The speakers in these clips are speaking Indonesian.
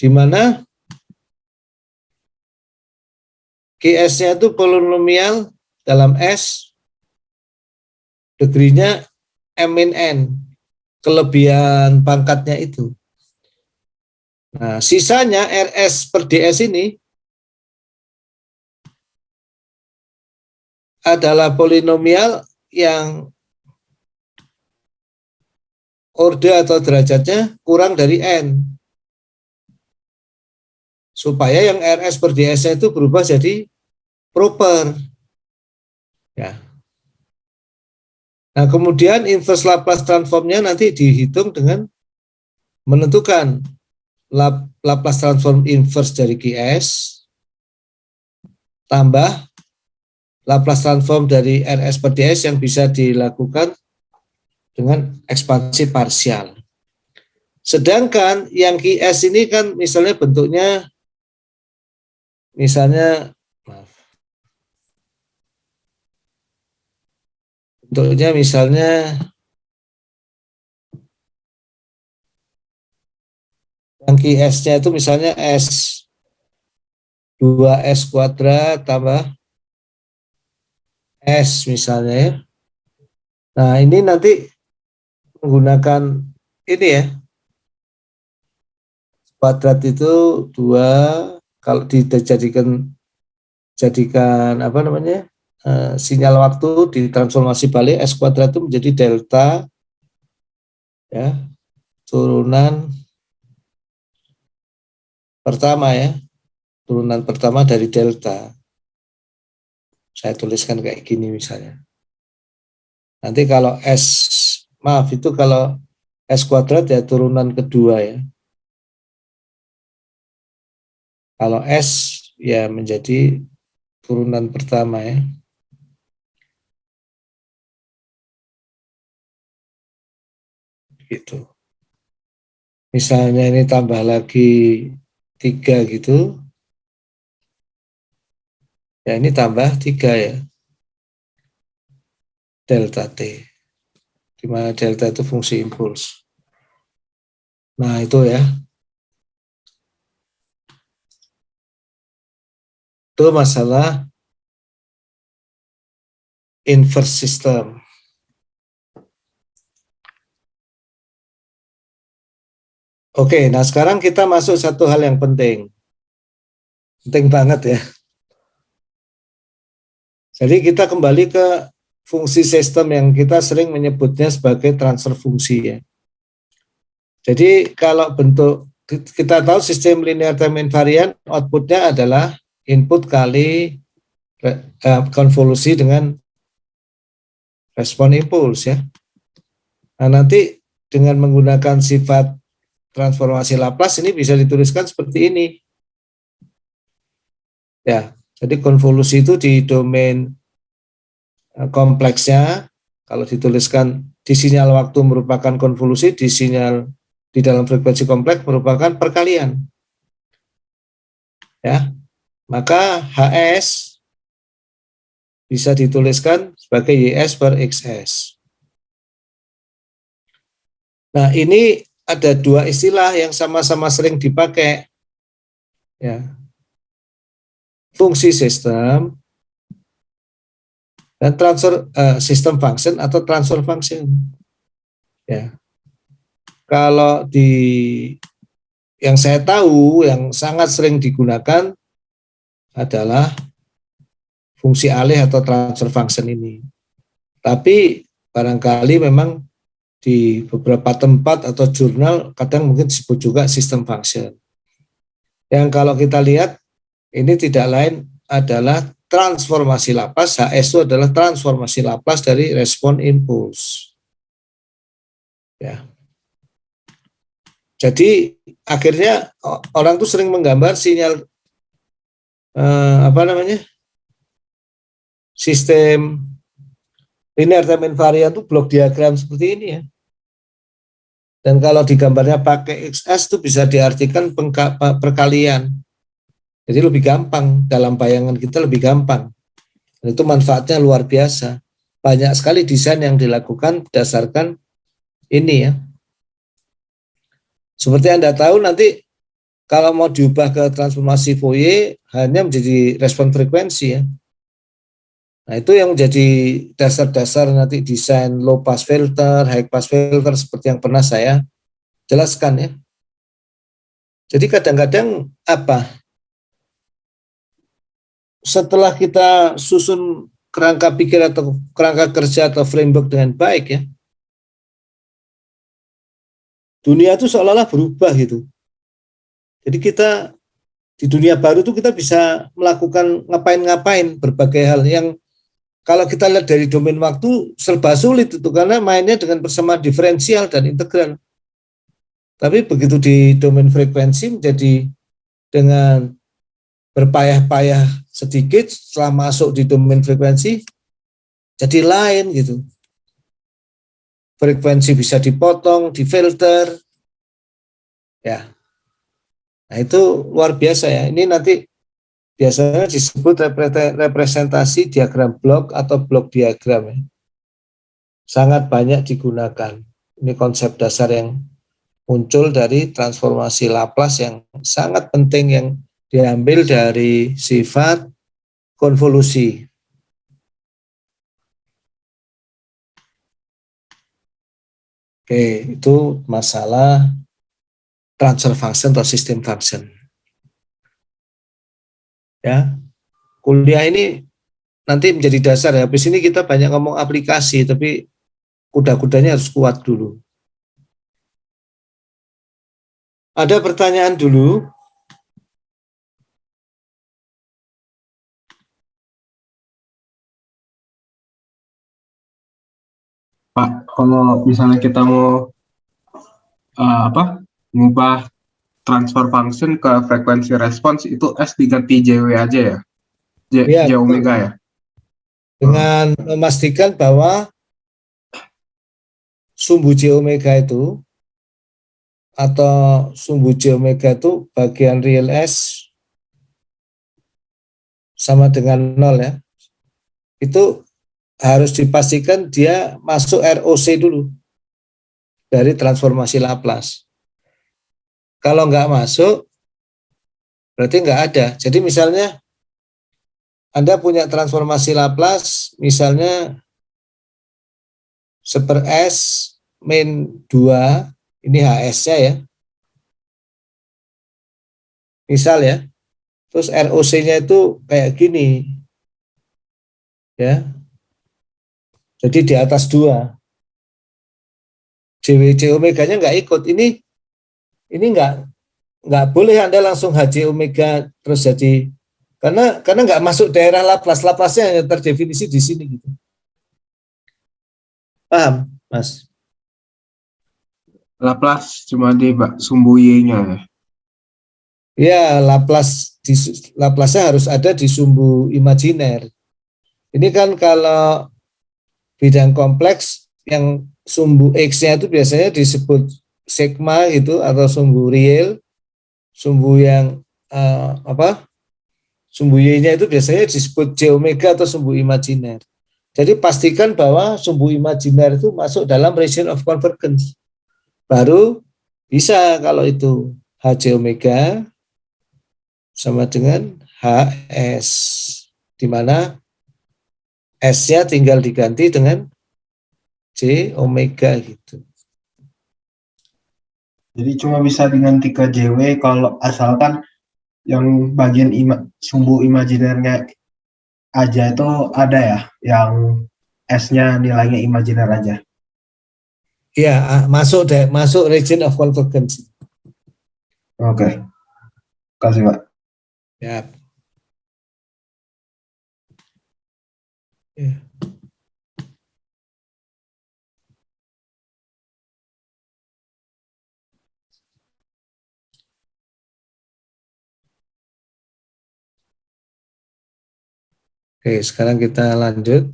di mana QS-nya itu polinomial dalam S, degree-nya M-N, kelebihan pangkatnya itu. Nah, sisanya RS per DS ini adalah polinomial yang orde atau derajatnya kurang dari N. Supaya yang RS per DS-nya itu berubah jadi proper. Ya. Nah, kemudian inverse Laplace transformnya nanti dihitung dengan menentukan Laplace transform inverse dari QS tambah Laplace transform dari RS per DS yang bisa dilakukan dengan ekspansi parsial. Sedangkan yang QS ini kan misalnya bentuknya misalnya yang QS-nya itu misalnya S 2S kuadrat tambah S misalnya ya. Nah, ini nanti menggunakan ini ya. Kuadrat itu 2, kalau dijadikan apa namanya? Sinyal waktu ditransformasi balik S kuadrat itu menjadi delta ya, turunan pertama ya. Turunan pertama dari delta. Saya tuliskan kayak gini misalnya. Nanti kalau kalau S kuadrat ya turunan kedua ya. Kalau S ya menjadi turunan pertama ya. Gitu. Misalnya ini tambah lagi 3 gitu. Ya ini tambah 3 ya. Delta T. Di mana delta itu fungsi impuls. Nah, itu ya. Itu masalah inverse system. Oke, nah sekarang kita masuk satu hal yang penting. Penting banget ya. Jadi kita kembali ke fungsi sistem yang kita sering menyebutnya sebagai transfer fungsi ya. Jadi kalau bentuk, kita tahu sistem linear time invariant, outputnya adalah input kali konvolusi dengan respon impuls ya. Nah nanti dengan menggunakan sifat transformasi Laplace ini bisa dituliskan seperti ini. Ya, jadi konvolusi itu di domain kompleksnya, kalau dituliskan di sinyal waktu merupakan konvolusi, di dalam frekuensi kompleks merupakan perkalian. Ya, maka HS bisa dituliskan sebagai YS per XS. Nah, ini ada dua istilah yang sama-sama sering dipakai. Ya. Fungsi sistem dan system function atau transfer function. Ya. Kalau yang saya tahu yang sangat sering digunakan adalah fungsi alih atau transfer function ini. Tapi barangkali memang di beberapa tempat atau jurnal kadang mungkin disebut juga system function. Yang kalau kita lihat ini tidak lain adalah transformasi Laplace. HS itu adalah transformasi Laplace dari respon impuls. Ya. Jadi akhirnya orang tuh sering menggambar sinyal sistem linear time invariant itu blok diagram seperti ini ya. Dan kalau digambarnya pakai XS itu bisa diartikan perkalian. Jadi lebih gampang, dalam bayangan kita lebih gampang. Dan itu manfaatnya luar biasa. Banyak sekali desain yang dilakukan berdasarkan ini ya. Seperti Anda tahu nanti Kalau mau diubah ke transformasi Fourier hanya menjadi respon frekuensi ya. Nah, itu yang menjadi dasar-dasar nanti desain low pass filter, high pass filter seperti yang pernah saya jelaskan ya. Jadi kadang-kadang apa? Setelah kita susun kerangka pikir atau kerangka kerja atau framework dengan baik ya, dunia itu seolah-olah berubah gitu. Jadi kita di dunia baru itu kita bisa melakukan ngapain-ngapain berbagai hal yang kalau kita lihat dari domain waktu serba sulit itu karena mainnya dengan persamaan diferensial dan integral. Tapi begitu di domain frekuensi menjadi dengan berpayah-payah sedikit setelah masuk di domain frekuensi jadi lain gitu. Frekuensi bisa dipotong, difilter, ya. Nah itu luar biasa ya. Ini nanti biasanya disebut representasi diagram blok atau blok diagram ya. Sangat banyak digunakan. Ini konsep dasar yang muncul dari transformasi Laplace yang sangat penting yang diambil dari sifat konvolusi. Oke, itu masalah transfer function atau sistem function. Ya, kuliah ini nanti menjadi dasar ya. Habis ini kita banyak ngomong aplikasi, tapi kuda-kudanya harus kuat dulu. Ada pertanyaan dulu? Pak, kalau misalnya kita mau mengubah transfer function ke frekuensi respons itu S diganti JW aja ya? Ya, J omega betul. ya? Oh, Dengan memastikan bahwa sumbu J omega itu atau sumbu J omega itu bagian real S sama dengan 0 ya. Itu harus dipastikan dia masuk ROC dulu dari transformasi Laplace. Kalau nggak masuk, berarti nggak ada. Jadi misalnya Anda punya transformasi Laplace, misalnya seper S min 2, ini HS-nya ya, misal ya, terus ROC-nya itu kayak gini, ya, jadi di atas 2, JWJ omeganya nggak ikut, ini nggak boleh Anda langsung HJ omega terus jadi, karena nggak masuk daerah Laplace, Laplace-nya hanya terdefinisi di sini gitu. Paham, Mas? Laplace cuma di sumbu Y-nya ya? Ya, Laplace harus ada di sumbu imajiner. Ini kan kalau bidang kompleks yang sumbu X-nya itu biasanya disebut sigma gitu atau sumbu real, sumbu yang apa? Sumbu Y-nya itu biasanya disebut J omega atau sumbu imajiner. Jadi pastikan bahwa sumbu imajiner itu masuk dalam region of convergence. Baru bisa kalau itu HJ omega sama dengan HS, di mana S-nya tinggal diganti dengan J omega gitu. Jadi cuma bisa dengan 3 JW kalau asalkan yang bagian sumbu imajinernya aja itu ada ya, yang S-nya nilainya imajiner aja. Ya, masuk region of convergence. Oke, kasih Pak. Ya. Ya. Oke, sekarang kita lanjut.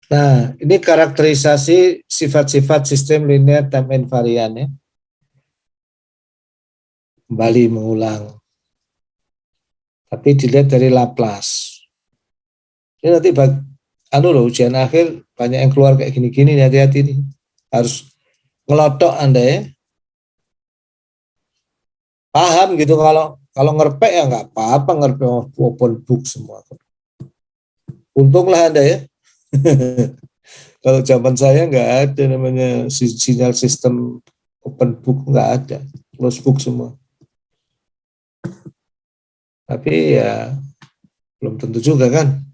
Nah, ini karakterisasi sifat-sifat sistem linear time invariant ya. Kembali mengulang. Tapi dilihat dari Laplace. Ini nanti ujian akhir banyak yang keluar kayak gini-gini, hati-hati nih. Harus ngelotok Anda ya. Paham gitu, kalau ngerpek ya nggak apa-apa, ngerpek open book semua. Untunglah Anda ya. Kalau zaman saya nggak ada namanya sinyal sistem open book, nggak ada, closed book semua. Tapi ya belum tentu juga kan.